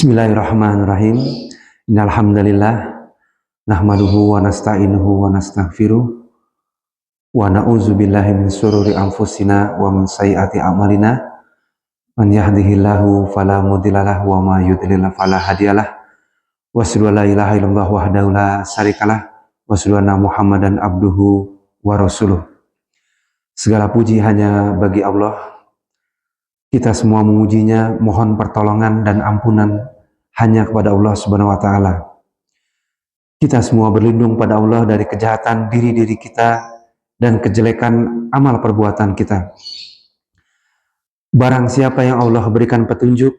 Bismillahirrahmanirrahim. Innal hamdalillah nahmaduhu wa nasta'inuhu wa nastaghfiruh wa na'udzu billahi min shururi anfusina wa min sayyiati a'malina. Man yahdihillahu fala mudhillalah wa may yudlil fala hadiyalah. Wa asyhadu an la ilaha illallah wahdahu la syarikalah wa asyhadu anna Muhammadan abduhu wa rasuluh. Segala puji hanya bagi Allah. Kita semua memujinya, mohon pertolongan dan ampunan hanya kepada Allah Subhanahu wa Ta'ala. Kita semua berlindung pada Allah dari kejahatan diri-diri kita dan kejelekan amal perbuatan kita. Barang siapa yang Allah berikan petunjuk,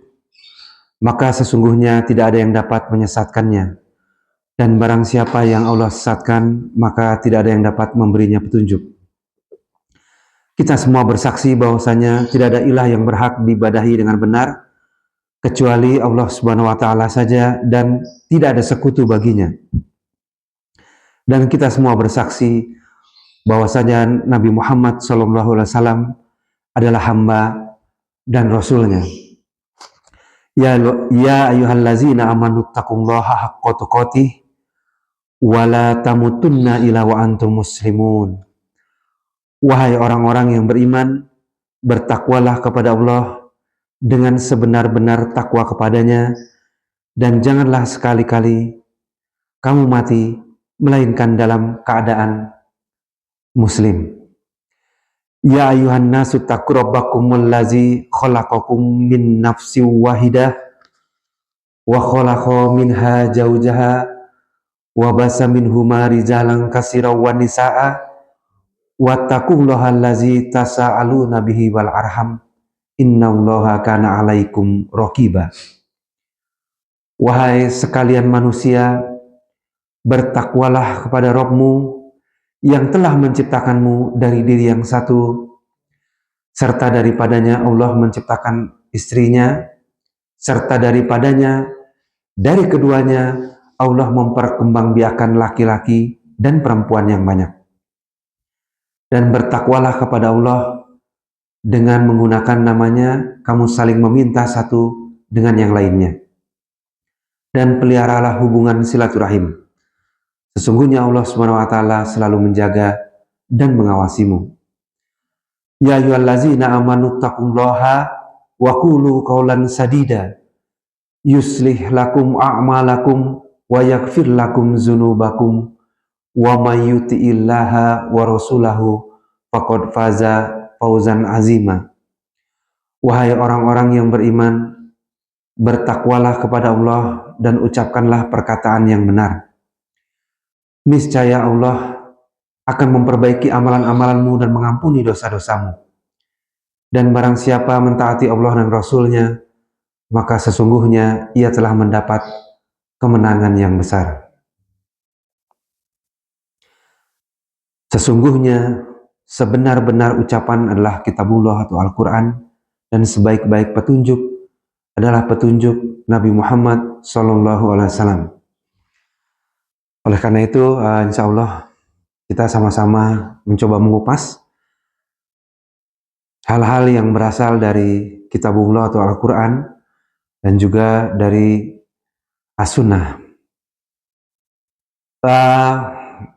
maka sesungguhnya tidak ada yang dapat menyesatkannya. Dan barang siapa yang Allah sesatkan, maka tidak ada yang dapat memberinya petunjuk. Kita semua bersaksi bahwasanya tidak ada ilah yang berhak diibadahi dengan benar kecuali Allah Subhanahu wa Ta'ala saja dan tidak ada sekutu baginya. Dan kita semua bersaksi bahwasanya Nabi Muhammad SAW adalah hamba dan rasulnya. Ya ayyuhallazina amanu taqullaha haqqa tuqatih wa la tamutunna illa wa antum muslimun. Wahai orang-orang yang beriman, bertakwalah kepada Allah dengan sebenar-benar takwa kepadanya, dan janganlah sekali-kali kamu mati melainkan dalam keadaan muslim. Ya ayuhan nasu taqu rabbakumul ladzi khalaqakum min nafsin wahidah wa khalaqa minha zawjaha wa basa minhuma rijalan katsiran wa nisaa wattaqullaha allazi tasaaluna bihi wal arham innallaha kana 'alaikum raqiba. Wahai sekalian manusia, bertakwalah kepada Rabb-Mu yang telah menciptakanmu dari diri yang satu, serta daripadanya Allah menciptakan istrinya, serta daripadanya dari keduanya Allah memperkembangbiakan laki-laki dan perempuan yang banyak. Dan bertakwalah kepada Allah dengan menggunakan namanya, kamu saling meminta satu dengan yang lainnya. Dan peliharalah hubungan silaturahim. Sesungguhnya Allah Subhanahu wa Ta'ala selalu menjaga dan mengawasimu. Ya ayyuhallazina amanu taqullaha wa qulu qawlan sadida yuslih lakum a'malakum wa yaghfir lakum dzunubakum wa may yuti'illaha wa rasulahu faqad faza fauzan azima. Wahai orang-orang yang beriman, bertakwalah kepada Allah dan ucapkanlah perkataan yang benar. Niscaya Allah akan memperbaiki amalan-amalanmu dan mengampuni dosa-dosamu. Dan barang siapa mentaati Allah dan Rasul-Nya, maka sesungguhnya ia telah mendapat kemenangan yang besar. Sesungguhnya sebenar-benar ucapan adalah kitabullah atau Al-Quran, dan sebaik-baik petunjuk adalah petunjuk Nabi Muhammad SAW. Oleh karena itu, insya Allah kita sama-sama mencoba mengupas hal-hal yang berasal dari kitabullah atau Al-Quran dan juga dari As-Sunnah.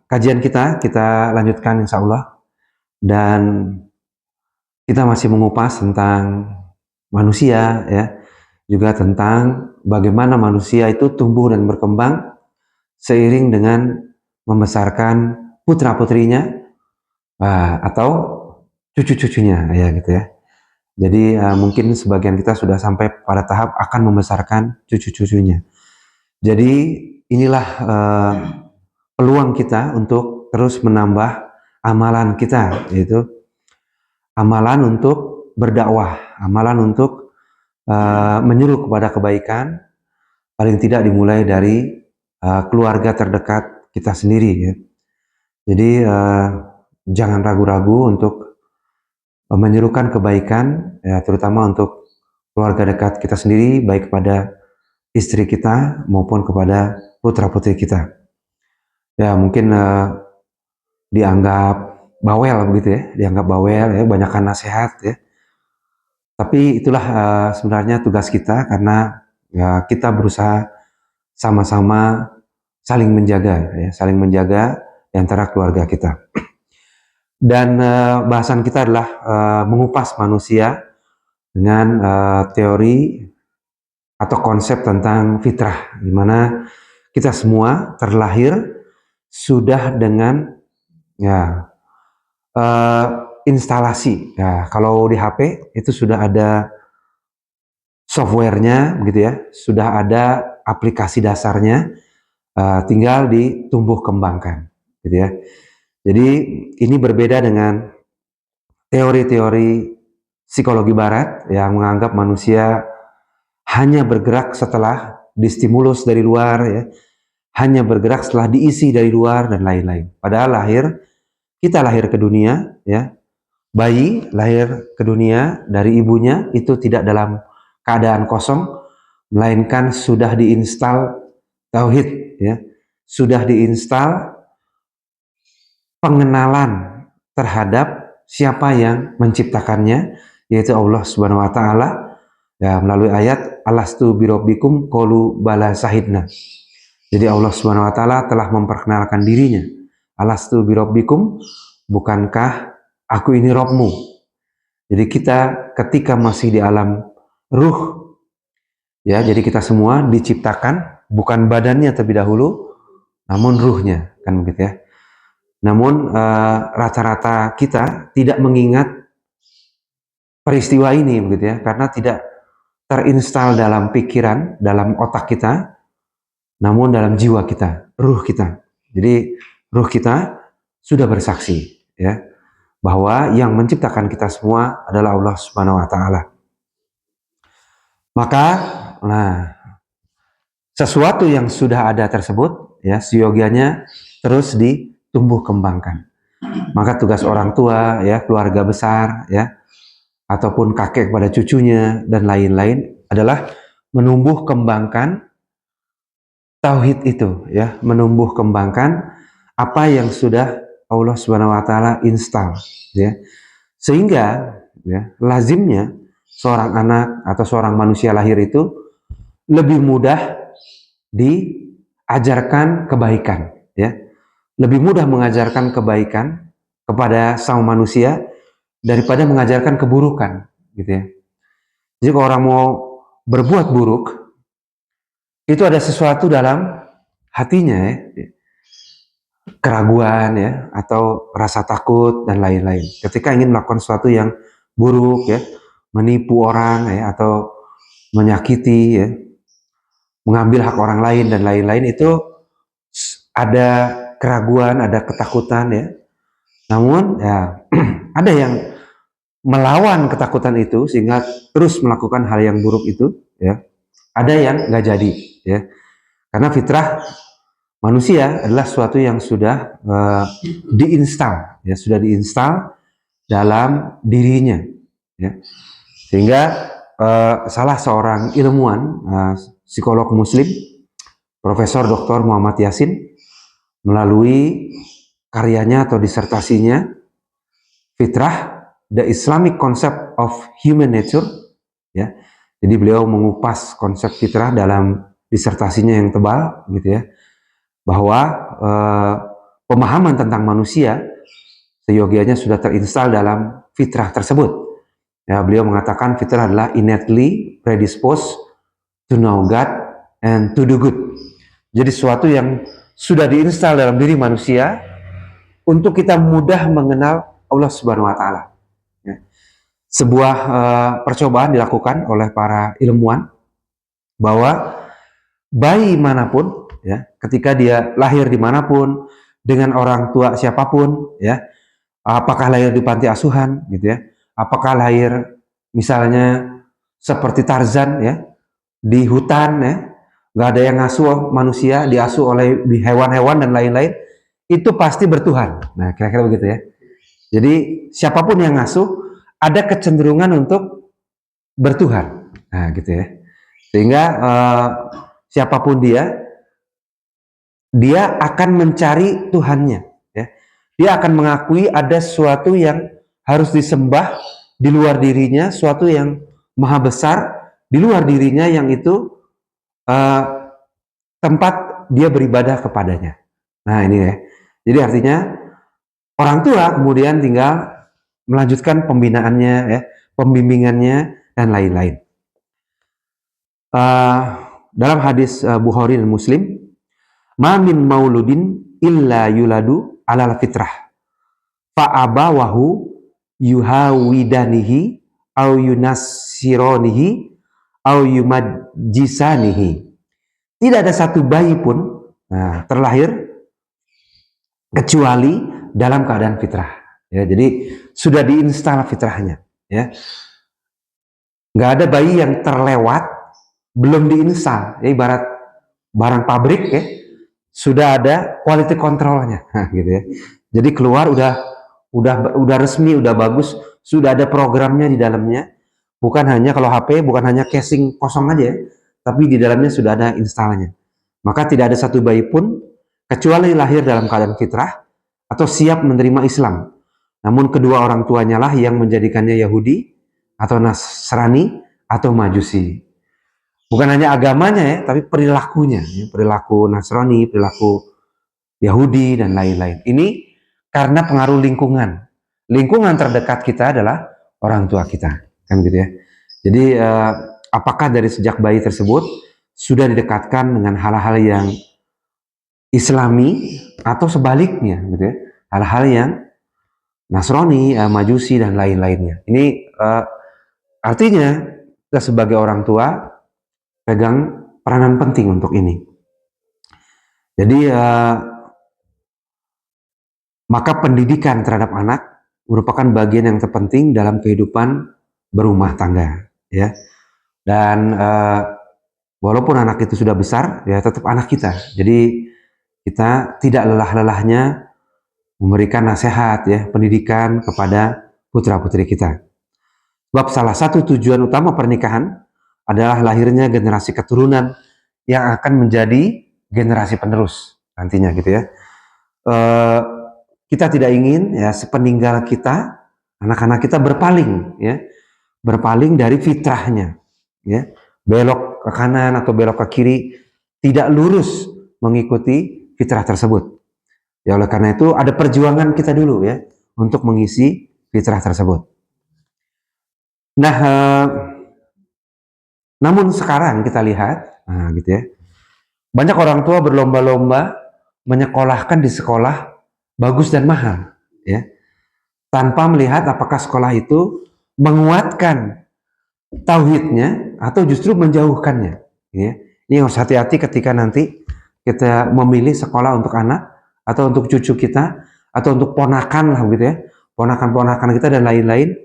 Kajian kita lanjutkan insya Allah, dan kita masih mengupas tentang manusia, ya, juga tentang bagaimana manusia itu tumbuh dan berkembang seiring dengan membesarkan putra-putrinya atau cucu-cucunya, ya gitu ya. Jadi mungkin sebagian kita sudah sampai pada tahap akan membesarkan cucu-cucunya. Jadi inilah peluang kita untuk terus menambah amalan kita, yaitu amalan untuk berdakwah, amalan untuk menyuruh kepada kebaikan, paling tidak dimulai dari keluarga terdekat kita sendiri, ya. Jadi jangan ragu-ragu untuk menyerukan kebaikan, ya, terutama untuk keluarga dekat kita sendiri, baik kepada istri kita maupun kepada putra-putri kita. Ya mungkin dianggap bawel begitu ya, dianggap bawel, ya, banyakkan nasihat, ya. Tapi itulah sebenarnya tugas kita, karena ya kita berusaha sama-sama saling menjaga, ya, saling menjaga di antara keluarga kita. Dan bahasan kita adalah mengupas manusia dengan teori atau konsep tentang fitrah, di mana kita semua terlahir sudah dengan ya instalasi. Ya, kalau di HP itu sudah ada softwarenya, begitu ya, sudah ada aplikasi dasarnya, tinggal ditumbuh kembangkan, gitu ya. Jadi ini berbeda dengan teori-teori psikologi barat yang menganggap manusia hanya bergerak setelah distimulus dari luar, ya, hanya bergerak setelah diisi dari luar dan lain-lain. Padahal kita lahir ke dunia, ya, bayi lahir ke dunia dari ibunya itu tidak dalam keadaan kosong, melainkan sudah diinstal tauhid, ya, sudah diinstal pengenalan terhadap siapa yang menciptakannya, yaitu Allah Subhanahu wa taala, ya, melalui ayat alastu birabbikum qalu bala sahidna. Jadi Allah Subhanahu wa taala telah memperkenalkan dirinya. Alastu birabbikum, bukankah aku ini Robmu? Jadi kita ketika masih di alam ruh, ya, jadi kita semua diciptakan bukan badannya terlebih dahulu, namun ruhnya, kan begitu ya. Namun rata-rata kita tidak mengingat peristiwa ini, begitu ya, karena tidak terinstal dalam pikiran, dalam otak kita, namun dalam jiwa kita, ruh kita. Jadi ruh kita sudah bersaksi, ya, bahwa yang menciptakan kita semua adalah Allah Subhanahu wa taala. Maka sesuatu yang sudah ada tersebut, ya, seyogianya terus ditumbuh kembangkan. Maka tugas orang tua, ya, keluarga besar, ya, ataupun kakek kepada cucunya dan lain-lain adalah menumbuh kembangkan tauhid itu, ya, menumbuh kembangkan apa yang sudah Allah Subhanahu wa taala install, ya. Sehingga, ya, lazimnya seorang anak atau seorang manusia lahir itu lebih mudah diajarkan kebaikan, ya. Lebih mudah mengajarkan kebaikan kepada sama manusia daripada mengajarkan keburukan, gitu ya. Jadi kalau orang mau berbuat buruk, itu ada sesuatu dalam hatinya, ya, keraguan, ya, atau rasa takut dan lain-lain. Ketika ingin melakukan sesuatu yang buruk, ya, menipu orang, ya, atau menyakiti, ya, mengambil hak orang lain dan lain-lain, itu ada keraguan, ada ketakutan, ya. Namun, ya, ada yang melawan ketakutan itu sehingga terus melakukan hal yang buruk itu, ya. Ada yang nggak jadi, ya. Karena fitrah manusia adalah sesuatu yang sudah diinstal, ya, sudah diinstal dalam dirinya, ya. Sehingga salah seorang ilmuwan, psikolog muslim, Profesor Dr. Muhammad Yasin, melalui karyanya atau disertasinya Fitrah, The Islamic Concept of Human Nature, ya. Jadi beliau mengupas konsep fitrah dalam disertasinya yang tebal, gitu ya, bahwa pemahaman tentang manusia seyogianya sudah terinstal dalam fitrah tersebut. Ya, beliau mengatakan fitrah adalah innately predisposed to know God and to do good. Jadi sesuatu yang sudah diinstal dalam diri manusia untuk kita mudah mengenal Allah Subhanahu wa taala. Ya. Sebuah percobaan dilakukan oleh para ilmuwan bahwa bayi manapun, ya, ketika dia lahir dimanapun dengan orang tua siapapun, ya, apakah lahir di panti asuhan, gitu ya, apakah lahir misalnya seperti Tarzan, ya, di hutan, ya, nggak ada yang ngasuh manusia, diasuh oleh hewan-hewan dan lain-lain, itu pasti bertuhan. Nah, kira-kira begitu ya. Jadi siapapun yang ngasuh ada kecenderungan untuk bertuhan. Nah, gitu ya. Sehingga siapapun dia akan mencari Tuhannya, ya. Dia akan mengakui ada sesuatu yang harus disembah di luar dirinya, sesuatu yang maha besar di luar dirinya, yang itu uh, tempat dia beribadah kepadanya. Nah ini ya, jadi artinya orang tua kemudian tinggal melanjutkan pembinaannya, ya, pembimbingannya dan lain-lain. Dalam hadis Bukhari dan Muslim, ma min mauludin illa yuladu alal fitrah fa'abawahu yuhawidanihi au yunassironihi au yumajjisanihi. Tidak ada satu bayi pun terlahir kecuali dalam keadaan fitrah. Ya, jadi sudah diinstal fitrahnya. Ya, nggak ada bayi yang terlewat belum diinstal. Ya, ibarat barang pabrik ya, sudah ada quality controlnya, gitu ya. Jadi keluar udah resmi, udah bagus, sudah ada programnya di dalamnya. Bukan hanya kalau HP, bukan hanya casing kosong aja, tapi di dalamnya sudah ada instalnya. Maka tidak ada satu bayi pun kecuali lahir dalam keadaan fitrah atau siap menerima Islam. Namun kedua orang tuanya lah yang menjadikannya Yahudi atau Nasrani atau Majusi. Bukan hanya agamanya ya, tapi perilakunya, ya, perilaku Nasrani, perilaku Yahudi dan lain-lain. Ini karena pengaruh lingkungan. Lingkungan terdekat kita adalah orang tua kita, kan gitu ya. Jadi apakah dari sejak bayi tersebut sudah didekatkan dengan hal-hal yang Islami atau sebaliknya, gitu ya, hal-hal yang Nasrani, Majusi dan lain-lainnya. Ini artinya kita sebagai orang tua pegang peranan penting untuk ini. Jadi maka pendidikan terhadap anak merupakan bagian yang terpenting dalam kehidupan berumah tangga, ya. Dan walaupun anak itu sudah besar, ya tetap anak kita. Jadi kita tidak lelah-lelahnya memberikan nasihat, ya, pendidikan kepada putra-putri kita. Sebab salah satu tujuan utama pernikahan adalah lahirnya generasi keturunan yang akan menjadi generasi penerus nantinya, gitu ya. Kita tidak ingin ya sepeninggal kita anak-anak kita berpaling, ya, berpaling dari fitrahnya, ya, belok ke kanan atau belok ke kiri, tidak lurus mengikuti fitrah tersebut. Ya, oleh karena itu ada perjuangan kita dulu ya untuk mengisi fitrah tersebut. Nah, namun sekarang kita lihat, gitu ya, banyak orang tua berlomba-lomba menyekolahkan di sekolah bagus dan mahal, ya, tanpa melihat apakah sekolah itu menguatkan tauhidnya atau justru menjauhkannya, ya. Ini harus hati-hati ketika nanti kita memilih sekolah untuk anak atau untuk cucu kita atau untuk ponakan lah, gitu ya, ponakan-ponakan kita dan lain-lain.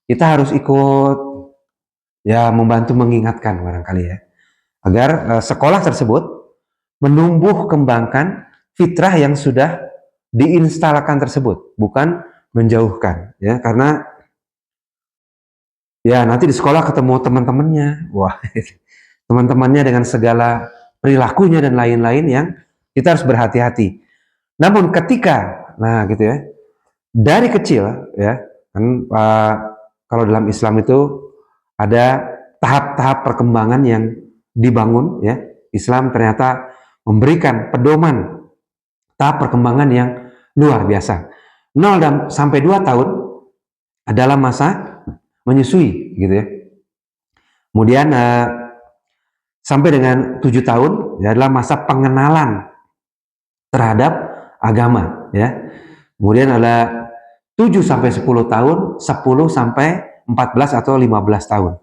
Kita harus ikut ya membantu mengingatkan barangkali ya, agar sekolah tersebut menumbuh kembangkan fitrah yang sudah diinstalkan tersebut, bukan menjauhkan, ya. Karena ya nanti di sekolah ketemu teman-temannya, wah, teman-temannya dengan segala perilakunya dan lain-lain yang kita harus berhati-hati. Namun ketika, nah gitu ya, dari kecil ya, kan kalau dalam Islam itu ada tahap-tahap perkembangan yang dibangun, ya. Islam ternyata memberikan pedoman tahap perkembangan yang luar biasa. 0 sampai 2 tahun adalah masa menyusui, gitu ya. Kemudian sampai dengan 7 tahun adalah masa pengenalan terhadap agama, ya. Kemudian ada 7 sampai 10 tahun, 10 sampai 14 atau 15 tahun.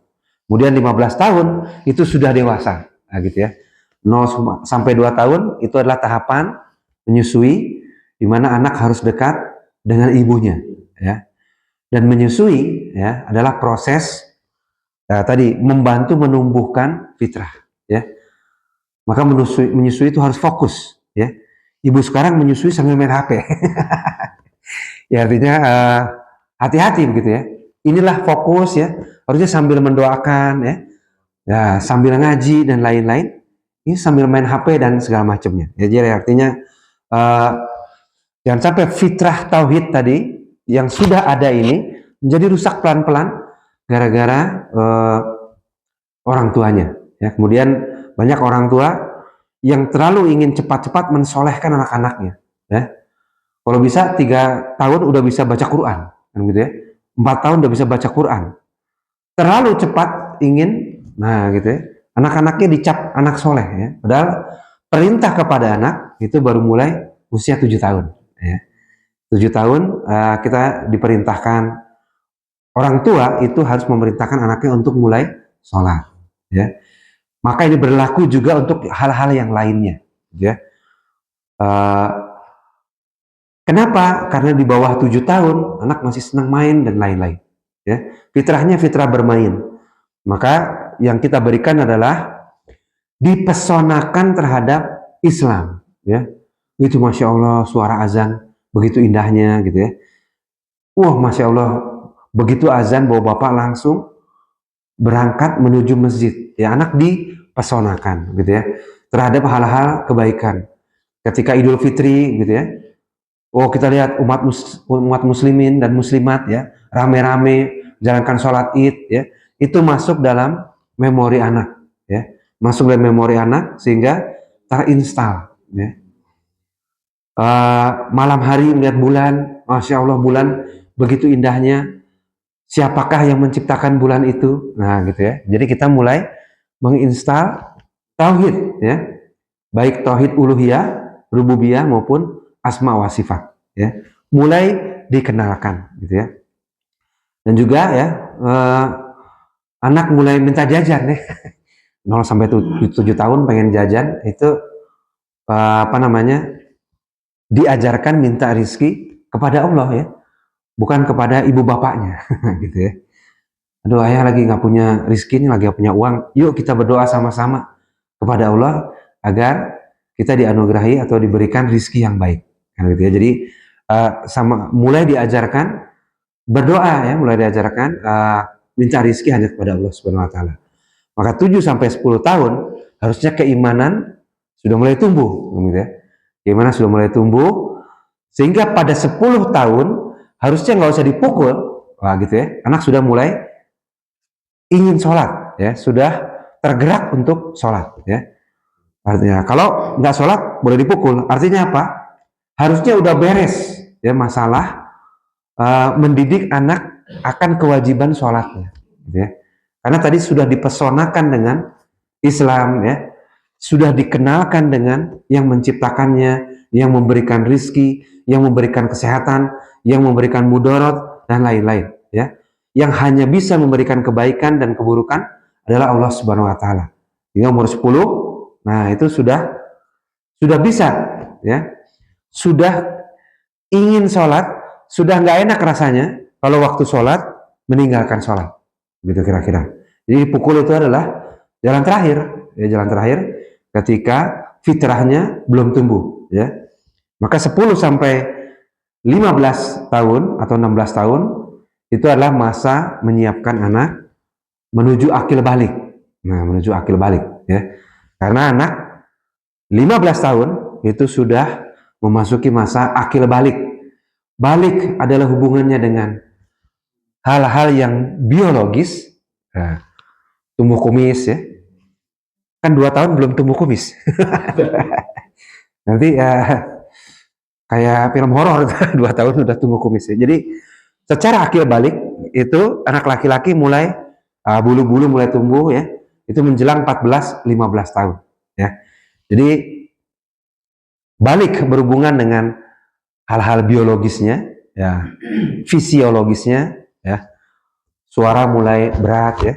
Kemudian 15 tahun itu sudah dewasa, nah, gitu ya. 0 sampai 2 tahun itu adalah tahapan menyusui, di mana anak harus dekat dengan ibunya, ya. Dan menyusui ya adalah proses tadi membantu menumbuhkan fitrah, ya. Maka menyusui itu harus fokus, ya. Ibu sekarang menyusui sambil main HP. Ya artinya hati-hati begitu ya. Inilah fokus ya. Harusnya sambil mendoakan ya. Ya sambil ngaji dan lain-lain. Ini sambil main HP dan segala macamnya. Ya, jadi artinya jangan sampai fitrah tauhid tadi yang sudah ada ini menjadi rusak pelan-pelan gara-gara orang tuanya. Ya, kemudian banyak orang tua yang terlalu ingin cepat-cepat mensolehkan anak-anaknya, ya. Kalau bisa 3 tahun udah bisa baca Quran, kan gitu ya. 4 tahun udah bisa baca Quran. Terlalu cepat ingin, nah gitu ya. Anak-anaknya dicap anak soleh, ya. Padahal perintah kepada anak itu baru mulai usia 7 tahun, ya. 7 tahun kita diperintahkan, orang tua itu harus memerintahkan anaknya untuk mulai sholat, ya. Maka ini berlaku juga untuk hal-hal yang lainnya, ya. Kenapa? Karena di bawah 7 tahun anak masih senang main dan lain-lain, ya. Fitrahnya fitrah bermain. Maka yang kita berikan adalah dipesonakan terhadap Islam, ya. Itu Masya Allah suara azan begitu indahnya, gitu ya. Wah, Masya Allah, begitu azan bawa bapak langsung berangkat menuju masjid, ya. Anak dipesonakan, gitu ya, terhadap hal-hal kebaikan. Ketika Idul Fitri, gitu ya, oh kita lihat umat muslimin dan muslimat, ya, rame-rame jalankan sholat id, ya, itu masuk dalam memori anak, ya, masuk dalam memori anak sehingga terinstal, ya. Malam hari melihat bulan, Masya Allah bulan begitu indahnya, siapakah yang menciptakan bulan itu, nah gitu ya. Jadi kita mulai menginstal tauhid, ya, baik tauhid uluhiyah, rububiyah maupun asma wa sifat, ya, mulai dikenalkan, gitu ya. Dan juga ya anak mulai minta jajan, ya. 0 sampai 7 tahun pengen jajan itu apa namanya, diajarkan minta rizki kepada Allah, ya, bukan kepada ibu bapaknya. Gitu ya. Aduh, ayah lagi nggak punya rizki, ini lagi nggak punya uang, yuk kita berdoa sama-sama kepada Allah agar kita dianugerahi atau diberikan rizki yang baik, kan gitu ya. Jadi mulai diajarkan berdoa, ya, mulai diajarkan minta rizki hanya kepada Allah Subhanahu Wa Taala. Maka 7 sampai 10 tahun harusnya keimanan sudah mulai tumbuh, gitu ya. Keimanan sudah mulai tumbuh sehingga pada 10 tahun harusnya nggak usah dipukul, wah gitu ya. Anak sudah mulai ingin sholat, ya, sudah tergerak untuk sholat, ya. Artinya kalau nggak sholat boleh dipukul. Artinya apa? Harusnya udah beres, ya, masalah mendidik anak akan kewajiban sholatnya, gitu ya. Karena tadi sudah dipesonakan dengan Islam, ya, sudah dikenalkan dengan yang menciptakannya, yang memberikan rizki, yang memberikan kesehatan, yang memberikan mudarat dan lain-lain, ya. Yang hanya bisa memberikan kebaikan dan keburukan adalah Allah Subhanahu Wa Taala. Hingga umur 10, nah itu sudah bisa, ya, sudah ingin sholat, sudah nggak enak rasanya kalau waktu sholat meninggalkan sholat, gitu kira-kira. Jadi pukul itu adalah jalan terakhir, ya, jalan terakhir ketika fitrahnya belum tumbuh, ya. Maka 10 sampai 15 tahun atau 16 tahun itu adalah masa menyiapkan anak menuju akil balik. Nah, menuju akil balik, ya. Karena anak 15 tahun itu sudah memasuki masa akil balik. Balik adalah hubungannya dengan hal-hal yang biologis, tumbuh kumis, ya. Kan 2 tahun belum tumbuh kumis. Nanti kayak film horor 2 tahun sudah tumbuh kumis, ya. Jadi secara akil balik itu anak laki-laki mulai bulu-bulu mulai tumbuh, ya. Itu menjelang 14-15 tahun, ya. Jadi balik berhubungan dengan hal-hal biologisnya, ya, fisiologisnya, ya. Suara mulai berat, ya.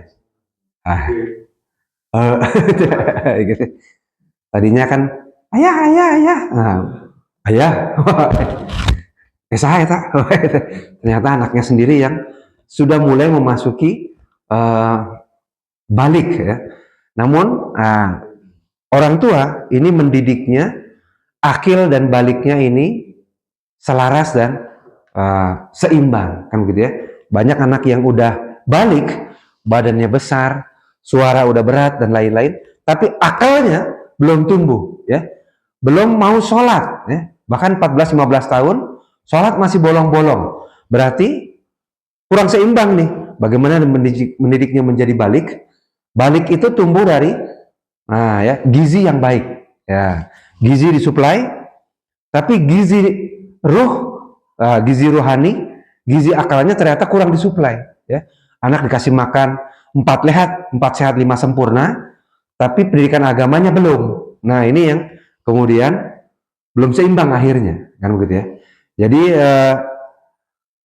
Gitu. Tadinya kan ayah. Nah, ayah. Saya tak. Ternyata anaknya sendiri yang sudah mulai memasuki balik, ya. Namun orang tua ini mendidiknya akil dan baliknya ini selaras dan seimbang, kan gitu ya. Banyak anak yang udah balik, badannya besar, suara udah berat dan lain-lain, tapi akalnya belum tumbuh, ya. Belum mau sholat, ya. Bahkan 14-15 tahun sholat masih bolong-bolong. Berarti kurang seimbang nih. Bagaimana mendidiknya menjadi balik? Balik itu tumbuh dari Nah, ya, gizi yang baik. Ya, gizi disuplai, tapi gizi ruh, gizi rohani, gizi akalnya ternyata kurang disuplai. Ya, anak dikasih makan 4 sehat 5 sempurna, tapi pendidikan agamanya belum. Nah, ini yang kemudian belum seimbang akhirnya, kan begitu ya. Jadi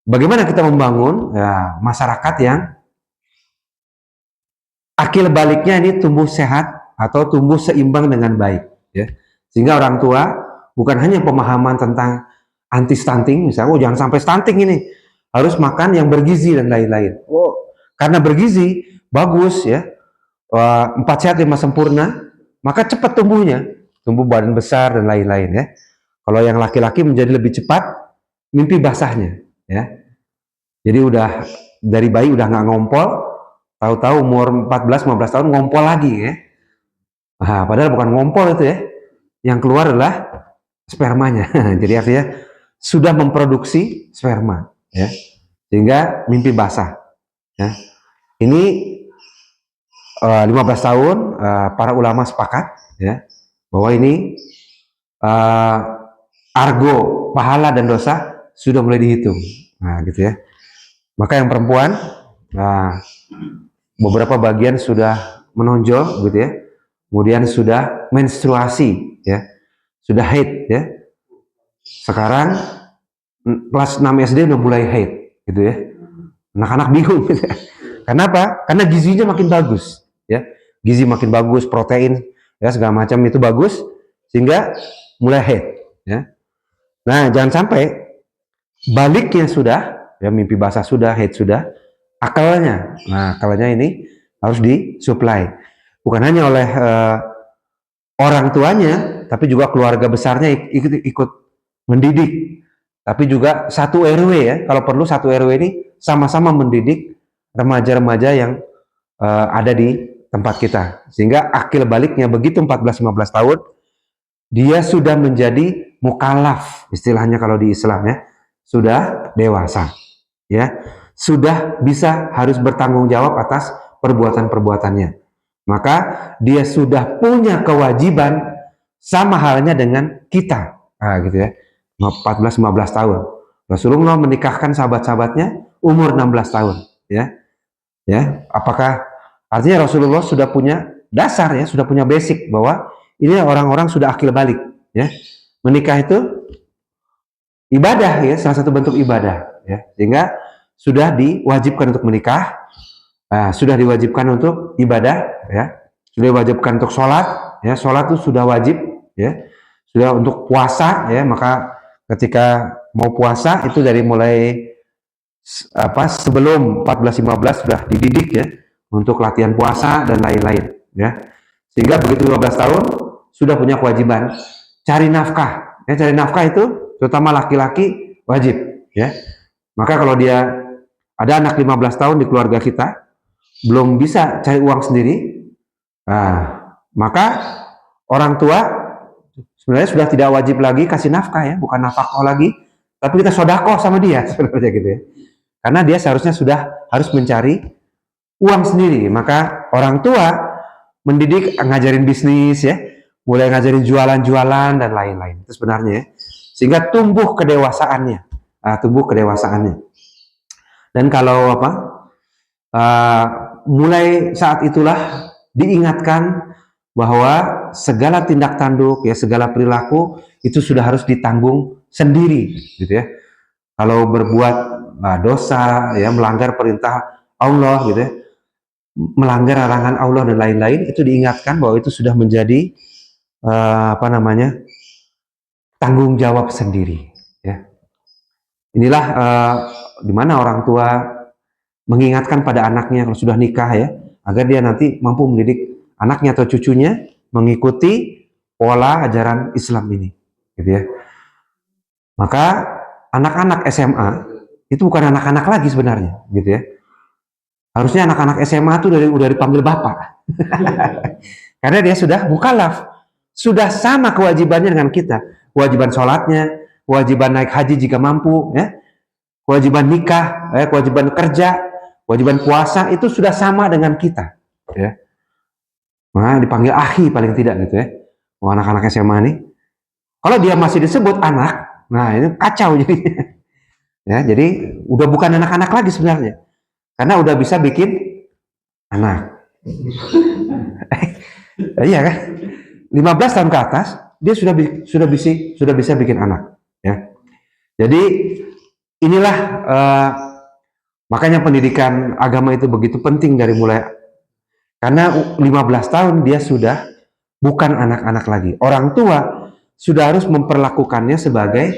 bagaimana kita membangun masyarakat yang akil baliknya ini tumbuh sehat atau tumbuh seimbang dengan baik, ya. Sehingga orang tua bukan hanya pemahaman tentang anti stunting, misalnya, oh jangan sampai stunting ini, harus makan yang bergizi dan lain-lain. Oh, karena bergizi bagus ya, 4 sehat 5 sempurna, maka cepat tumbuhnya, tumbuh badan besar dan lain-lain ya. Kalau yang laki-laki menjadi lebih cepat mimpi basahnya, ya. Jadi udah dari bayi udah nggak ngompol, tahu-tahu umur 14-15 tahun ngompol lagi ya. Nah, padahal bukan ngompol itu ya. Yang keluar adalah spermanya. Jadi artinya sudah memproduksi sperma ya. Sehingga mimpi basah ya. Ini 15 tahun para ulama sepakat ya bahwa ini argo pahala dan dosa sudah mulai dihitung. Nah, gitu ya. Maka yang perempuan beberapa bagian sudah menonjol gitu ya. Kemudian sudah menstruasi ya. Sudah haid ya. Sekarang kelas 6 SD udah mulai haid gitu ya. Anak-anak bingung gitu ya. Kenapa? Karena gizinya makin bagus ya. Gizi makin bagus, protein ya segala macam itu bagus sehingga mulai haid ya. Nah, jangan sampai baliknya sudah ya, mimpi basah sudah, haid sudah, akalnya. Nah, akalnya ini harus disuplai. Bukan hanya oleh orang tuanya, tapi juga keluarga besarnya ikut mendidik. Tapi juga satu RW ya, kalau perlu satu RW ini sama-sama mendidik remaja-remaja yang ada di tempat kita. Sehingga akil baliknya begitu 14-15 tahun, dia sudah menjadi mukallaf, istilahnya kalau di Islam ya, sudah dewasa, ya, sudah bisa harus bertanggung jawab atas perbuatan-perbuatannya. Maka dia sudah punya kewajiban sama halnya dengan kita, gitu ya, 14-15 tahun. Rasulullah menikahkan sahabat-sahabatnya umur 16 tahun, ya. Ya, apakah artinya Rasulullah sudah punya dasar ya, sudah punya basic bahwa ini orang-orang sudah akil balik, ya. Menikah itu ibadah ya, salah satu bentuk ibadah ya. Sehingga sudah diwajibkan untuk menikah, sudah diwajibkan untuk ibadah ya, sudah diwajibkan untuk sholat ya, sholat itu sudah wajib ya, sudah untuk puasa ya, maka ketika mau puasa itu dari mulai sebelum 14-15 sudah dididik ya untuk latihan puasa dan lain-lain ya, sehingga begitu 15 tahun sudah punya kewajiban cari nafkah ya. Cari nafkah itu terutama laki-laki wajib ya. Maka kalau dia ada anak 15 tahun di keluarga kita belum bisa cari uang sendiri, maka orang tua sebenarnya sudah tidak wajib lagi kasih nafkah ya, bukan nafkah lagi, tapi kita sodakoh sama dia sebenarnya gitu ya. Karena dia seharusnya sudah harus mencari uang sendiri. Maka orang tua mendidik, ngajarin bisnis ya, mulai ngajarin jualan-jualan dan lain-lain. Itu sebenarnya ya. Sehingga tumbuh kedewasaannya. Dan kalau mulai saat itulah diingatkan bahwa segala tindak tanduk ya, segala perilaku itu sudah harus ditanggung sendiri gitu ya. Kalau berbuat dosa ya, melanggar perintah Allah gitu ya, melanggar larangan Allah dan lain-lain, itu diingatkan bahwa itu sudah menjadi tanggung jawab sendiri ya. Inilah di mana orang tua mengingatkan pada anaknya kalau sudah nikah ya, agar dia nanti mampu mendidik anaknya atau cucunya mengikuti pola ajaran Islam ini gitu ya. Maka anak-anak SMA itu bukan anak-anak lagi sebenarnya gitu ya. Harusnya anak-anak SMA itu udah dipanggil bapak. Karena dia sudah mukallaf, sudah sama kewajibannya dengan kita. Kewajiban sholatnya, kewajiban naik haji jika mampu ya, kewajiban nikah, kewajiban kerja, kewajiban puasa itu sudah sama dengan kita ya. Nah, dipanggil akhi paling tidak gitu ya. Oh, anak-anak SMA nih. Kalau dia masih disebut anak, nah ini kacau jadi. Ya, jadi udah bukan anak-anak lagi sebenarnya. Karena udah bisa bikin anak. Iya kan? 15 tahun ke atas dia sudah bisa bikin anak, ya. Jadi inilah makanya pendidikan agama itu begitu penting dari mulai, karena 15 tahun dia sudah bukan anak-anak lagi. Orang tua sudah harus memperlakukannya sebagai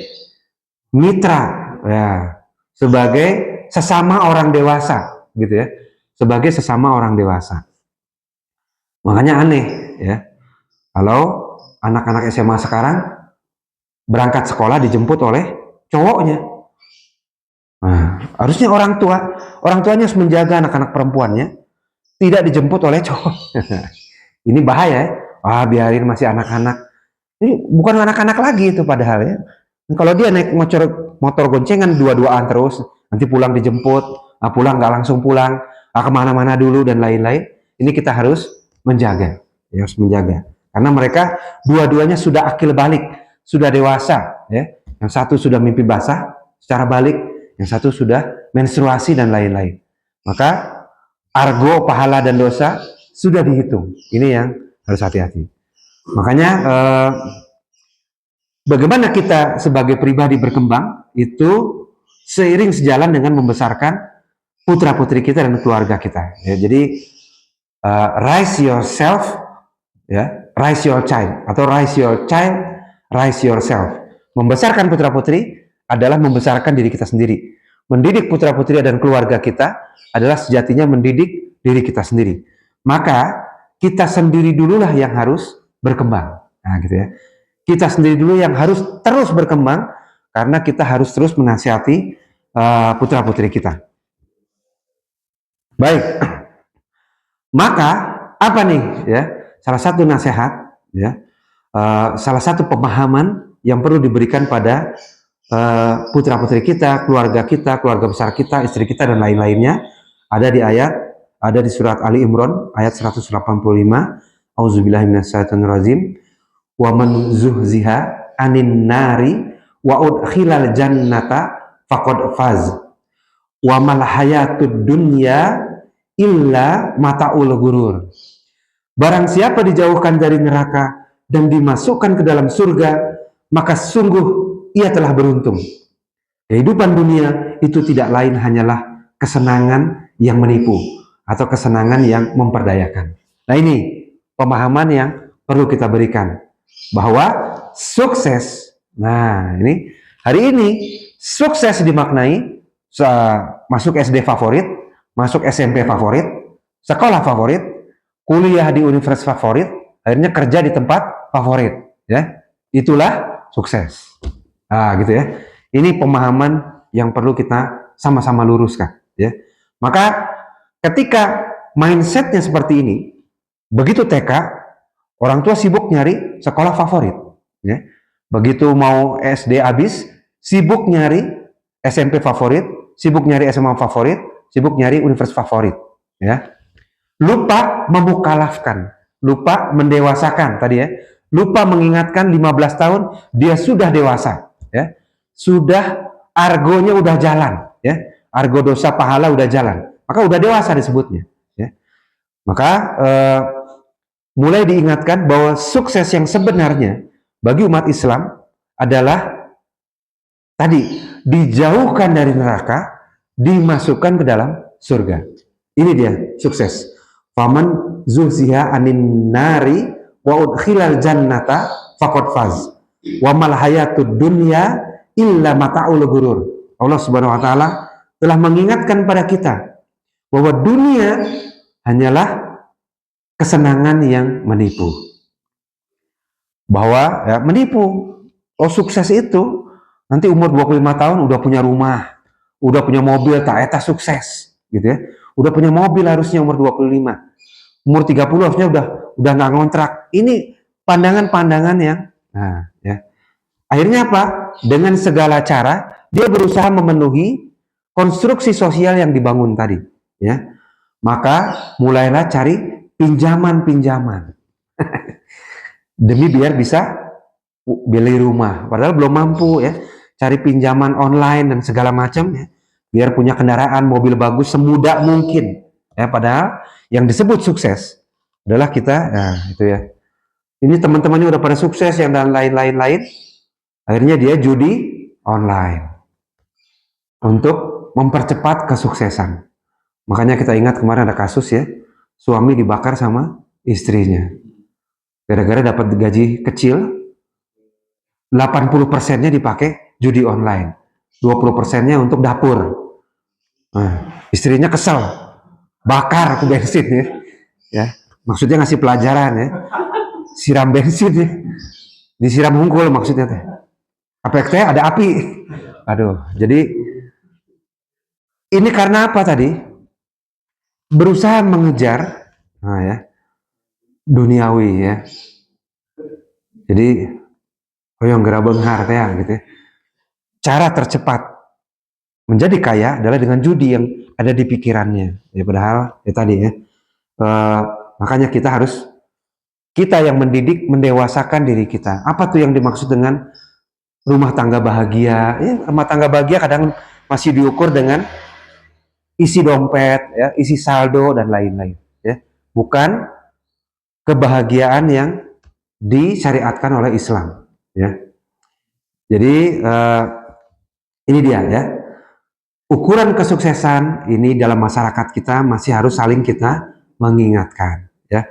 mitra, ya, sebagai sesama orang dewasa, gitu ya, sebagai sesama orang dewasa. Makanya aneh, ya, kalau anak-anak SMA sekarang berangkat sekolah dijemput oleh cowoknya. Nah, harusnya orang tuanya harus menjaga anak-anak perempuannya tidak dijemput oleh cowok. Ini bahaya ya. Ah, biarin masih anak-anak. Ini bukan anak-anak lagi itu padahal ya. Kalau dia naik motor goncengan dua-duaan terus, nanti pulang dijemput, pulang nggak langsung pulang, kemana-mana dulu dan lain-lain. Ini kita harus menjaga, ya, harus menjaga. Karena mereka dua-duanya sudah akil balik, sudah dewasa, ya. Yang satu sudah mimpi basah secara balik, yang satu sudah menstruasi dan lain-lain. Maka argo pahala dan dosa sudah dihitung. Ini yang harus hati-hati. Makanya bagaimana kita sebagai pribadi berkembang itu seiring sejalan dengan membesarkan putra-putri kita dan keluarga kita. Ya, jadi raise yourself, ya, raise your child, atau raise your child, raise yourself. Membesarkan putra-putri adalah membesarkan diri kita sendiri. Mendidik putra-putri dan keluarga kita adalah sejatinya mendidik diri kita sendiri. Maka kita sendiri dululah yang harus berkembang. Nah, gitu ya. Kita sendiri dulu yang harus terus berkembang, karena kita harus terus menasihati putra-putri kita. Baik. Maka apa nih, ya? Salah satu nasihat, ya, salah satu pemahaman yang perlu diberikan pada putra-putri kita, keluarga besar kita, istri kita dan lain-lainnya, ada di surat Ali Imran ayat 185. Auzubillahi minasyaitonirrajim. Wa man zuhziha anin nari wa udkhilal jannata faqad faz. Wa mal hayatud dunya illa mataul ghurur. Barang siapa dijauhkan dari neraka dan dimasukkan ke dalam surga, maka sungguh ia telah beruntung. Kehidupan dunia itu tidak lain hanyalah kesenangan yang menipu atau kesenangan yang memperdayakan. Nah, ini pemahaman yang perlu kita berikan, bahwa sukses, nah ini hari ini sukses dimaknai masuk SD favorit, masuk SMP favorit, sekolah favorit, kuliah di universitas favorit, akhirnya kerja di tempat favorit, ya, itulah sukses. Nah, gitu ya. Ini pemahaman yang perlu kita sama-sama luruskan, ya. Maka ketika mindsetnya seperti ini, begitu TK, orang tua sibuk nyari sekolah favorit, ya. Begitu mau SD habis, sibuk nyari SMP favorit, sibuk nyari SMA favorit, sibuk nyari universitas favorit, ya. Lupa memukalafkan, lupa mendewasakan tadi, ya. Lupa mengingatkan 15 tahun dia sudah dewasa, ya. Sudah argonya udah jalan, ya. Argo dosa pahala udah jalan. Maka udah dewasa disebutnya, ya. Maka mulai diingatkan bahwa sukses yang sebenarnya bagi umat Islam adalah tadi, dijauhkan dari neraka, dimasukkan ke dalam surga. Ini dia sukses. Faman zuhziha anin nari wa udkhilal jannata faqad faz. Wa mal hayatud dunya illa mata'ul ghurur. Allah Subhanahu wa taala telah mengingatkan pada kita bahwa dunia hanyalah kesenangan yang menipu. Bahwa ya, menipu. Oh, sukses itu nanti umur 25 tahun udah punya rumah, udah punya mobil, tak eta sukses, gitu ya. Udah punya mobil harusnya umur 25. Umur 30 harusnya udah nggak ngontrak. Ini pandangan-pandangan yang ya. Akhirnya apa? Dengan segala cara dia berusaha memenuhi konstruksi sosial yang dibangun tadi, ya. Maka mulailah cari pinjaman demi biar bisa beli rumah, padahal belum mampu ya, cari pinjaman online dan segala macam ya, biar punya kendaraan, mobil bagus semudah mungkin ya, padahal yang disebut sukses adalah kita, nah itu ya, ini teman-temannya udah pada sukses yang dan lain-lain, akhirnya dia judi online untuk mempercepat kesuksesan. Makanya kita ingat kemarin ada kasus ya, suami dibakar sama istrinya gara-gara dapat gaji kecil, 80%-nya dipakai judi online, 20%-nya untuk dapur. Nah, istrinya kesel, bakar aku bensin ya, maksudnya ngasih pelajaran ya, siram bensin ya, disiram unggul maksudnya teh, efeknya ada api. Aduh, jadi ini karena apa tadi? Berusaha mengejar, nah ya, duniawi ya. Jadi hoyong gerabeng harta gitu ya. Cara tercepat menjadi kaya adalah dengan judi yang ada di pikirannya. Ya padahal ya tadi ya. Makanya kita yang mendidik, mendewasakan diri kita. Apa tuh yang dimaksud dengan rumah tangga bahagia? Ya, rumah tangga bahagia kadang masih diukur dengan isi dompet, ya, isi saldo dan lain-lain. Ya, bukan kebahagiaan yang disyariatkan oleh Islam. Ya, jadi ini dia ya. Ukuran kesuksesan ini dalam masyarakat kita masih harus saling kita mengingatkan. Ya,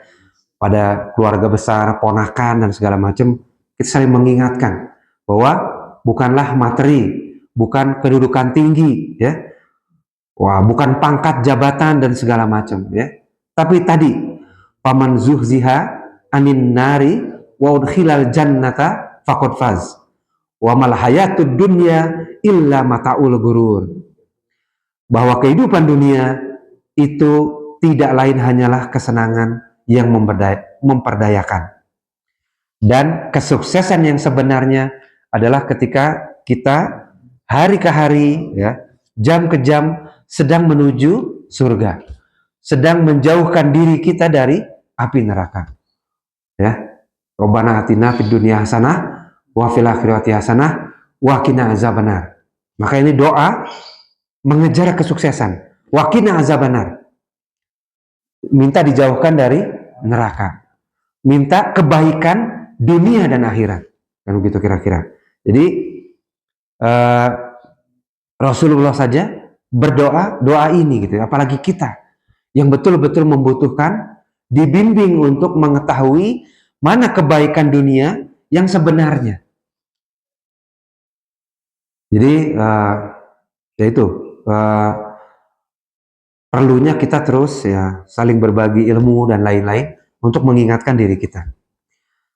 pada keluarga besar, ponakan dan segala macam, kita saling mengingatkan bahwa bukanlah materi, bukan kedudukan tinggi, ya, wah, bukan pangkat jabatan dan segala macam, ya. Tapi tadi, paman zuhziha anin nari wa udkhilal jannata faqad faz. Wa mal hayatud dunya illa mataul gurur. Bahwa kehidupan dunia itu tidak lain hanyalah kesenangan yang memperdayakan. Dan kesuksesan yang sebenarnya adalah ketika kita hari ke hari, ya, jam ke jam sedang menuju surga, sedang menjauhkan diri kita dari api neraka. Ya, Robbana atina fid dunya hasanah wa fil akhirati hasanah wa qina azabannar. Maka ini doa mengejar kesuksesan. Wa qina azabannar. Minta dijauhkan dari neraka. Minta kebaikan dunia dan akhirat. Kan begitu kira-kira. Jadi Rasulullah saja berdoa doa ini gitu, apalagi kita yang betul-betul membutuhkan dibimbing untuk mengetahui mana kebaikan dunia yang sebenarnya. Jadi yaitu perlunya kita terus ya saling berbagi ilmu dan lain-lain untuk mengingatkan diri kita.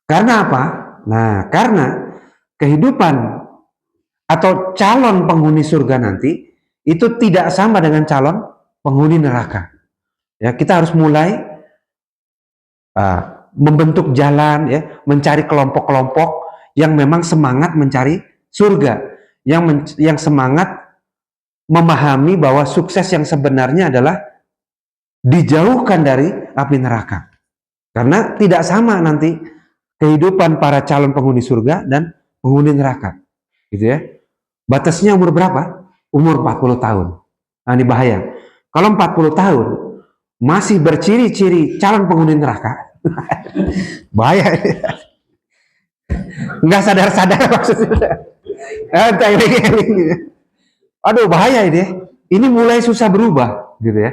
Karena apa? Nah, karena kehidupan atau calon penghuni surga nanti itu tidak sama dengan calon penghuni neraka. Ya, kita harus mulai membentuk jalan, ya, mencari kelompok-kelompok yang memang semangat mencari surga, yang semangat memahami bahwa sukses yang sebenarnya adalah dijauhkan dari api neraka. Karena tidak sama nanti kehidupan para calon penghuni surga dan penghuni neraka. Gitu ya. Batasnya umur berapa? Umur 40 tahun. Nah, ini bahaya. Kalau 40 tahun masih berciri-ciri calon penghuni neraka, bahaya. Nggak sadar-sadar maksudnya. Aduh, bahaya ini. Ini mulai susah berubah, gitu ya.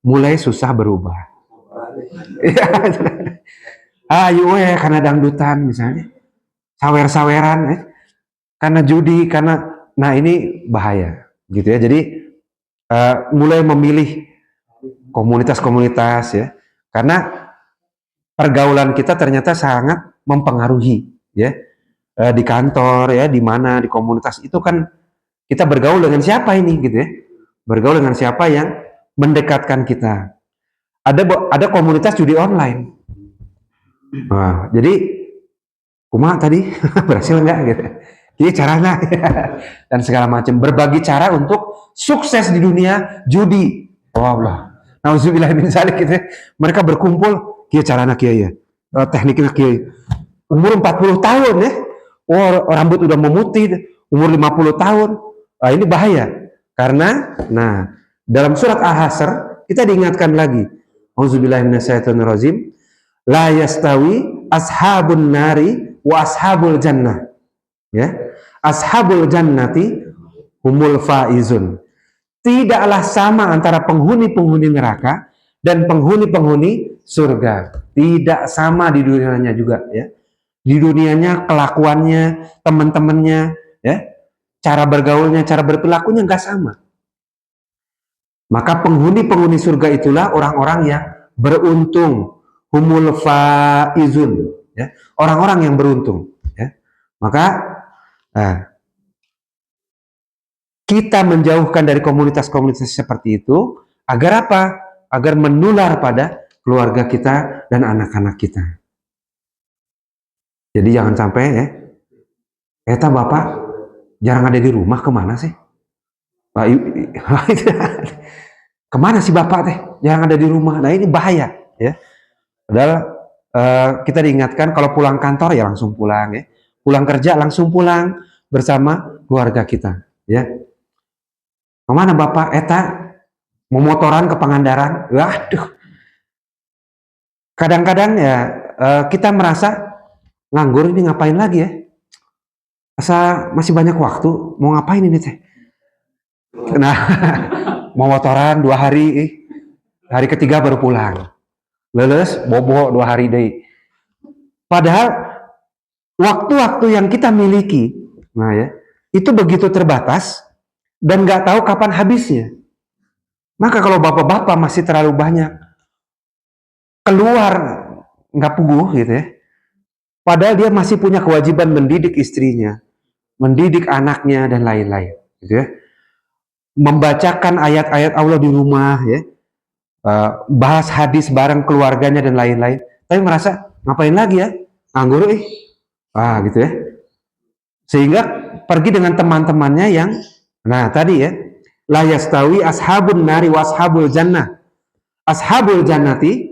Mulai susah berubah. Ayo karena dangdutan misalnya, sawer-saweran, karena judi, karena, nah ini bahaya, gitu ya. Jadi mulai memilih komunitas-komunitas ya, karena pergaulan kita ternyata sangat mempengaruhi ya. Di kantor ya, di mana, di komunitas itu kan kita bergaul dengan siapa ini gitu ya, bergaul dengan siapa yang mendekatkan kita. Ada komunitas judi online. Nah, jadi kumaha tadi berhasil nggak gitu, jadi caranya dan segala macam, berbagi cara untuk sukses di dunia judi. Oh Allah, Nauzubillah min zalik gitu ya. Mereka berkumpul, kieu carana kieu ya. Tekniknya kieu. Umur 40 tahun ya. Oh, rambut udah memutih, umur 50 tahun. Ini bahaya. Karena dalam surat Al-Hasr kita diingatkan lagi. Auzubillahi minasyaitonirrajim. La yastawi ashabun nari wa ashabul jannah. Ya. Ashabul jannati humul faizun. Tidaklah sama antara penghuni-penghuni neraka dan penghuni-penghuni surga. Tidak sama di dunianya juga ya. Di dunianya kelakuannya, teman-temannya, ya, cara bergaulnya, cara berperilakunya nggak sama. Maka penghuni-penghuni surga itulah orang-orang yang beruntung, humul faizun, ya, orang-orang yang beruntung. Ya. Maka kita menjauhkan dari komunitas-komunitas seperti itu agar apa? Agar menular pada keluarga kita dan anak-anak kita. Jadi jangan sampai ya, eta bapak jarang ada di rumah, kemana sih? Kemana sih bapak teh? Jarang ada di rumah. Nah ini bahaya ya. Padahal kita diingatkan kalau pulang kantor ya langsung pulang ya. Pulang kerja langsung pulang bersama keluarga kita ya. Kemana bapak? Eta mau motoran ke Pangandaran? Waduh. Kadang-kadang ya kita merasa nganggur ini ngapain lagi ya? Asa masih banyak waktu, mau ngapain ini teh? Nah, mau motoran 2 hari, hari ketiga baru pulang. Leles, bobo 2 hari deh. Padahal waktu-waktu yang kita miliki, nah ya, itu begitu terbatas dan nggak tahu kapan habisnya. Maka kalau bapak-bapak masih terlalu banyak keluar nggak puguh gitu ya. Padahal dia masih punya kewajiban mendidik istrinya, mendidik anaknya dan lain-lain, gitu ya. Membacakan ayat-ayat Allah di rumah, ya, bahas hadis bareng keluarganya dan lain-lain. Tapi merasa ngapain lagi ya, nganggur gitu ya. Sehingga pergi dengan teman-temannya yang, tadi ya, la yastawi ashabun nari wa ashabul jannah. Ashabul jannati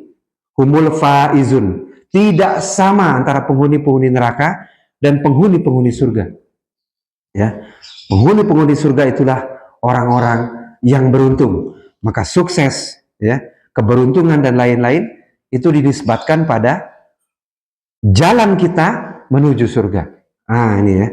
humul faizun. Tidak sama antara penghuni-penghuni neraka dan penghuni-penghuni surga. Ya, penghuni-penghuni surga itulah orang-orang yang beruntung. Maka sukses, ya, keberuntungan dan lain-lain itu dinisbatkan pada jalan kita menuju surga. Ini ya.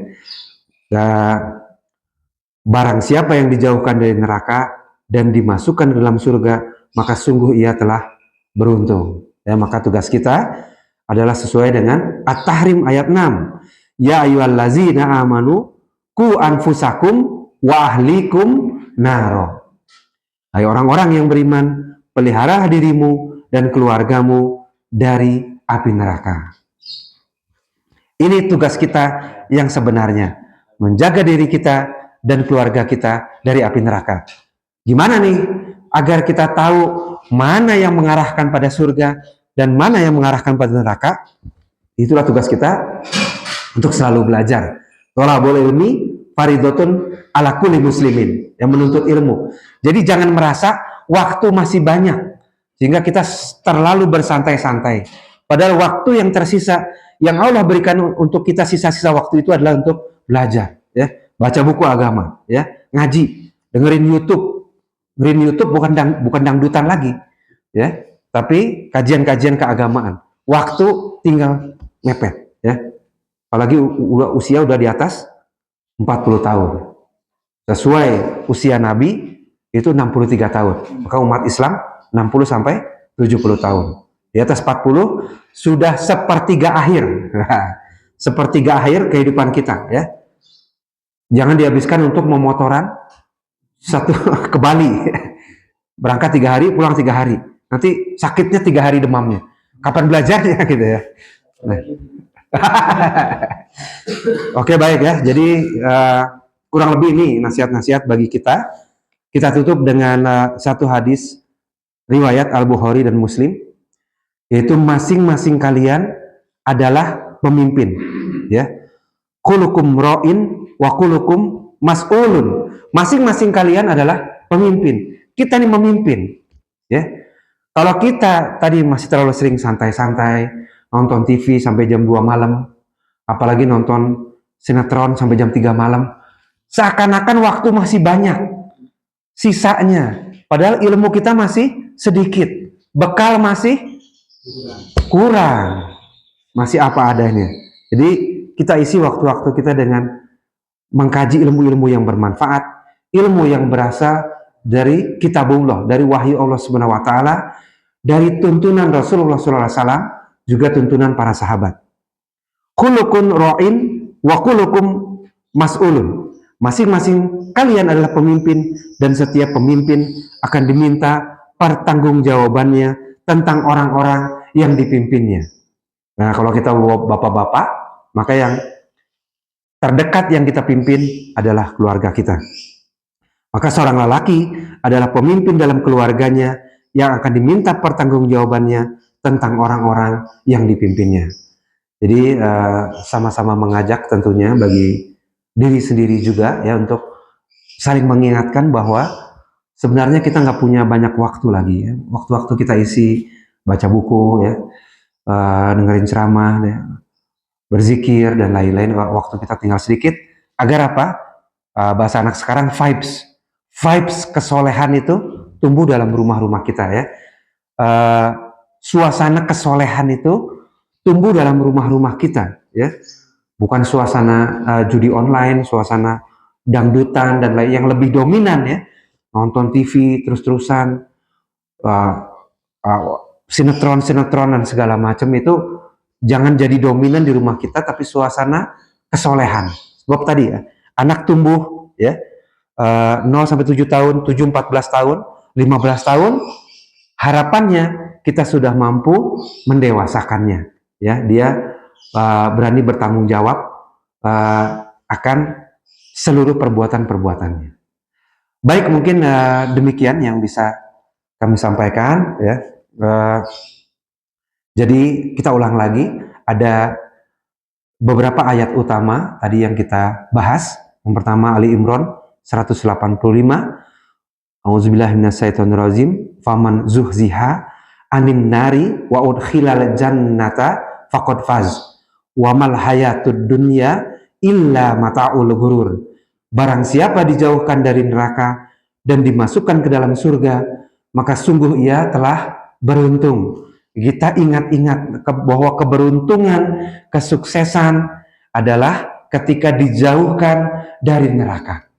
Barang siapa yang dijauhkan dari neraka dan dimasukkan ke dalam surga, maka sungguh ia telah beruntung. Ya, maka tugas kita adalah sesuai dengan At-Tahrim ayat 6. Ya ayyuhallazina amanu qu anfusakum wa ahlikum naro. Hai orang-orang yang beriman, pelihara dirimu dan keluargamu dari api neraka. Ini tugas kita yang sebenarnya, menjaga diri kita dan keluarga kita dari api neraka. Gimana nih agar kita tahu mana yang mengarahkan pada surga dan mana yang mengarahkan pada neraka? Itulah tugas kita untuk selalu belajar. Thalabul ilmi faridotun ala kulli muslimin, yang menuntut ilmu. Jadi jangan merasa waktu masih banyak sehingga kita terlalu bersantai-santai. Padahal waktu yang tersisa yang Allah berikan untuk kita, sisa-sisa waktu itu adalah untuk belajar, ya, baca buku agama, ya, ngaji, dengerin YouTube. Dengerin YouTube bukan dangdutan lagi, ya, tapi kajian-kajian keagamaan. Waktu tinggal mepet, ya. Apalagi usia udah di atas 40 tahun. Sesuai usia Nabi itu 63 tahun. Maka umat Islam 60 sampai 70 tahun. Di atas 40 sudah sepertiga akhir. Sepertiga akhir kehidupan kita, ya. Jangan dihabiskan untuk memotoran ke Bali. Berangkat 3 hari, pulang 3 hari. Nanti sakitnya 3 hari demamnya. Kapan belajarnya gitu ya. Oke, baik ya. Jadi kurang lebih ini nasihat-nasihat bagi kita. Kita tutup dengan satu hadis riwayat Al-Bukhari dan Muslim, yaitu masing-masing kalian adalah pemimpin, ya. Kulukum ra'in wa kulukum mas'ulun. Masing-masing kalian adalah pemimpin. Kita ini memimpin, ya. Kalau kita tadi masih terlalu sering santai-santai, nonton TV sampai jam 2 malam, apalagi nonton sinetron sampai jam 3 malam, seakan-akan waktu masih banyak sisanya. Padahal ilmu kita masih sedikit, bekal masih kurang, masih apa adanya. Jadi kita isi waktu-waktu kita dengan mengkaji ilmu-ilmu yang bermanfaat, ilmu yang berasal dari kitabullah, dari wahyu Allah Subhanahu wa taala, dari tuntunan Rasulullah sallallahu alaihi wasallam, juga tuntunan para sahabat. Kullukum ra'in wa kullukum mas'ulun. Masing-masing kalian adalah pemimpin dan setiap pemimpin akan diminta pertanggungjawabannya tentang orang-orang yang dipimpinnya. Nah, kalau kita bapak-bapak, maka yang terdekat yang kita pimpin adalah keluarga kita. Maka seorang lelaki adalah pemimpin dalam keluarganya yang akan diminta pertanggungjawabannya tentang orang-orang yang dipimpinnya. Jadi sama-sama mengajak tentunya bagi diri sendiri juga ya untuk saling mengingatkan bahwa sebenarnya kita nggak punya banyak waktu lagi ya. Waktu-waktu kita isi baca buku ya, dengerin ceramah ya, berzikir dan lain-lain. Waktu kita tinggal sedikit agar apa? Bahasa anak sekarang vibes kesolehan itu tumbuh dalam rumah-rumah kita ya. Suasana kesolehan itu tumbuh dalam rumah-rumah kita ya, bukan suasana judi online, suasana dangdutan dan lain yang lebih dominan ya, nonton TV terus-terusan, sinetron dan segala macam itu jangan jadi dominan di rumah kita, tapi suasana kesolehan. Sebab tadi ya, anak tumbuh ya 0 sampai 7 tahun, 7 14 tahun, 15 tahun, harapannya kita sudah mampu mendewasakannya. Ya, dia berani bertanggung jawab akan seluruh perbuatan-perbuatannya. Baik, mungkin demikian yang bisa kami sampaikan ya. Jadi kita ulang lagi, ada beberapa ayat utama tadi yang kita bahas. Yang pertama Ali Imran 185, Auzubillahi minasyaitonirrajim, faman zuhziha anin nari wa udkhilal jannata faqad faz wa mal hayatud dunya illa mata'ul ghurur. Barang siapa dijauhkan dari neraka dan dimasukkan ke dalam surga, maka sungguh ia telah beruntung. Kita ingat-ingat bahwa keberuntungan, kesuksesan adalah ketika dijauhkan dari neraka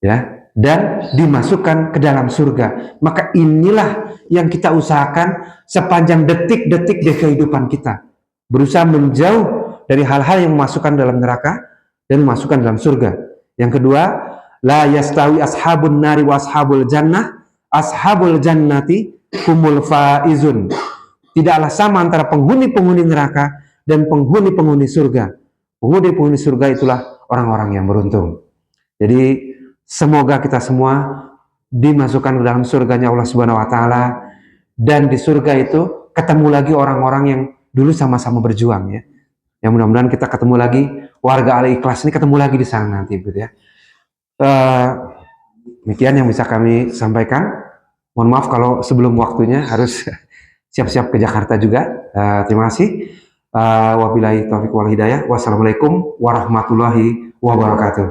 ya, dan dimasukkan ke dalam surga. Maka inilah yang kita usahakan sepanjang detik-detik di kehidupan kita, berusaha menjauh dari hal-hal yang memasukkan dalam neraka dan memasukkan dalam surga. Yang kedua, la yastawi ashabun nari wa ashabul jannah, ashabul jannati humul faizun. Tidaklah sama antara penghuni-penghuni neraka dan penghuni-penghuni surga. Penghuni-penghuni surga itulah orang-orang yang beruntung. Jadi semoga kita semua dimasukkan ke dalam surganya Allah Subhanahu wa taala, dan di surga itu ketemu lagi orang-orang yang dulu sama-sama berjuang ya. Yang mudah-mudahan kita ketemu lagi, warga Al-Ikhlas ini ketemu lagi di sana nanti gitu ya. Demikian yang bisa kami sampaikan. Mohon maaf kalau sebelum waktunya harus siap-siap ke Jakarta juga. Terima kasih. Wabillahi taufiq wal hidayah. Wassalamualaikum warahmatullahi wabarakatuh.